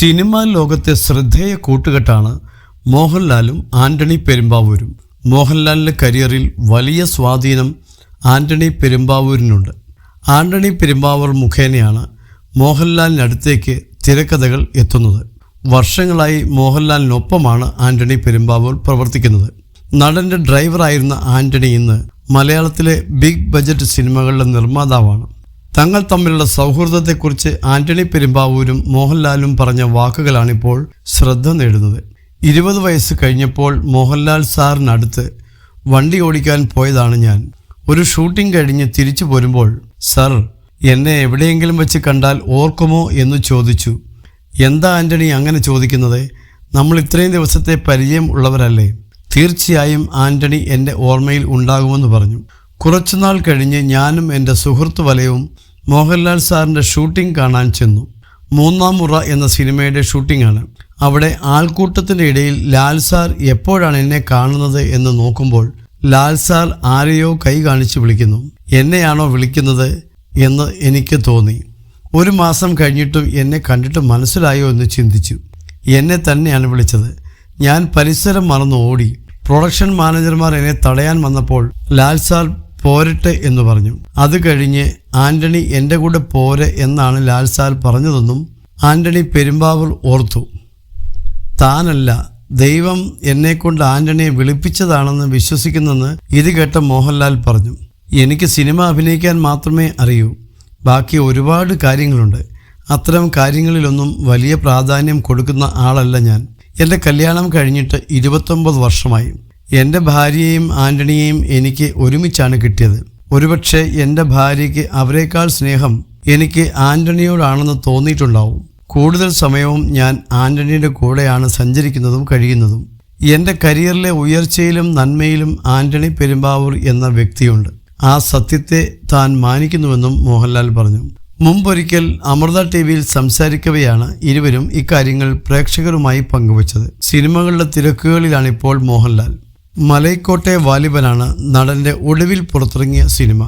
Cinema ലോകത്തെ ശ്രദ്ധേയ കൂട്ടുകെട്ടാണ് മോഹൻലാലും ആന്റണി പെരുമ്പാവൂരും. മോഹൻലാലിൻ്റെ കരിയറിൽ വലിയ സ്വാധീനം ആന്റണി പെരുമ്പാവൂരിനുണ്ട്. ആന്റണി പെരുമ്പാവൂർ മുഖേനയാണ് മോഹൻലാലിനടുത്തേക്ക് തിരക്കഥകൾ എത്തുന്നത്. വർഷങ്ങളായി മോഹൻലാലിനൊപ്പമാണ് ആന്റണി പെരുമ്പാവൂർ പ്രവർത്തിക്കുന്നത്. നടൻ്റെ ഡ്രൈവറായിരുന്ന ആന്റണി ഇന്ന് മലയാളത്തിലെ ബിഗ് ബജറ്റ് സിനിമകളുടെ നിർമ്മാതാവാണ്. തങ്ങൾ തമ്മിലുള്ള സൗഹൃദത്തെക്കുറിച്ച് ആന്റണി പെരുമ്പാവൂരും മോഹൻലാലും പറഞ്ഞ വാക്കുകളാണിപ്പോൾ ശ്രദ്ധ നേടുന്നത്. 20 വയസ്സ് കഴിഞ്ഞപ്പോൾ മോഹൻലാൽ സാറിനടുത്ത് വണ്ടി ഓടിക്കാൻ പോയതാണ് ഞാൻ. ഒരു ഷൂട്ടിംഗ് കഴിഞ്ഞ് തിരിച്ചു പോരുമ്പോൾ സർ എന്നെ എവിടെയെങ്കിലും വെച്ച് കണ്ടാൽ ഓർക്കുമോ എന്ന് ചോദിച്ചു. എന്താ ആന്റണി അങ്ങനെ ചോദിക്കുന്നത്? നമ്മൾ ഇത്രയും ദിവസത്തെ പരിചയം ഉള്ളവരല്ലേ? തീർച്ചയായും ആന്റണി എൻ്റെ ഓർമ്മയിൽ ഉണ്ടാകുമെന്ന് പറഞ്ഞു. കുറച്ചുനാൾ കഴിഞ്ഞ് ഞാനും എൻ്റെ സുഹൃത്തു വലയവും മോഹൻലാൽ സാറിൻ്റെ ഷൂട്ടിംഗ് കാണാൻ ചെന്നു. 3-ാം മുറ എന്ന സിനിമയുടെ ഷൂട്ടിംഗാണ്. അവിടെ ആൾക്കൂട്ടത്തിൻ്റെ ഇടയിൽ ലാൽ സാർ എപ്പോഴാണ് എന്നെ കാണുന്നത് എന്ന് നോക്കുമ്പോൾ ലാൽ സാർ ആരെയോ കൈ കാണിച്ച് വിളിക്കുന്നു. എന്നെയാണോ വിളിക്കുന്നത് എന്ന് എനിക്ക് തോന്നി. 1 മാസം കഴിഞ്ഞിട്ടും എന്നെ കണ്ടിട്ട് മനസ്സിലായോ എന്ന് ചിന്തിച്ചു. എന്നെ തന്നെയാണ് വിളിച്ചത്. ഞാൻ പരിസരം മറന്നു ഓടി. പ്രൊഡക്ഷൻ മാനേജർമാർ എന്നെ തടയാൻ വന്നപ്പോൾ ലാൽ സാർ പോരട്ടെ എന്ന് പറഞ്ഞു. അത് കഴിഞ്ഞ് ആന്റണി എൻ്റെ കൂടെ പോരെ എന്നാണ് ലാൽ സാർ പറഞ്ഞതെന്നും ആന്റണി പെരുമ്പാവൂർ ഓർത്തു. താനല്ല, ദൈവം എന്നെക്കൊണ്ട് ആന്റണിയെ വിളിപ്പിച്ചതാണെന്ന് വിശ്വസിക്കുന്നെന്ന് ഇത് കേട്ട മോഹൻലാൽ പറഞ്ഞു. എനിക്ക് സിനിമ അഭിനയിക്കാൻ മാത്രമേ അറിയൂ. ബാക്കി ഒരുപാട് കാര്യങ്ങളുണ്ട്. അത്തരം കാര്യങ്ങളിലൊന്നും വലിയ പ്രാധാന്യം കൊടുക്കുന്ന ആളല്ല ഞാൻ. എൻ്റെ കല്യാണം കഴിഞ്ഞിട്ട് 29 വർഷമായി. എൻ്റെ ഭാര്യയെയും ആന്റണിയെയും എനിക്ക് ഒരുമിച്ചാണ് കിട്ടിയത്. ഒരുപക്ഷെ എൻ്റെ ഭാര്യയ്ക്ക് അവരെക്കാൾ സ്നേഹം എനിക്ക് ആന്റണിയോടാണെന്ന് തോന്നിയിട്ടുണ്ടാവും. കൂടുതൽ സമയവും ഞാൻ ആന്റണിയുടെ കൂടെയാണ് സഞ്ചരിക്കുന്നതും കഴിയുന്നതും. എൻ്റെ കരിയറിലെ ഉയർച്ചയിലും നന്മയിലും ആന്റണി പെരുമ്പാവൂർ എന്ന വ്യക്തിയുണ്ട്. ആ സത്യത്തെ താൻ മാനിക്കുന്നുവെന്നും മോഹൻലാൽ പറഞ്ഞു. മുമ്പൊരിക്കൽ അമൃത ടിവിയിൽ സംസാരിക്കവെയാണ് ഇരുവരും ഇക്കാര്യങ്ങൾ പ്രേക്ഷകരുമായി പങ്കുവച്ചത്. സിനിമകളുടെ തിരക്കുകളിലാണിപ്പോൾ മോഹൻലാൽ. മലൈക്കോട്ടെ വാലിബനാണ് നടൻ്റെ ഒടുവിൽ പുറത്തിറങ്ങിയ സിനിമ.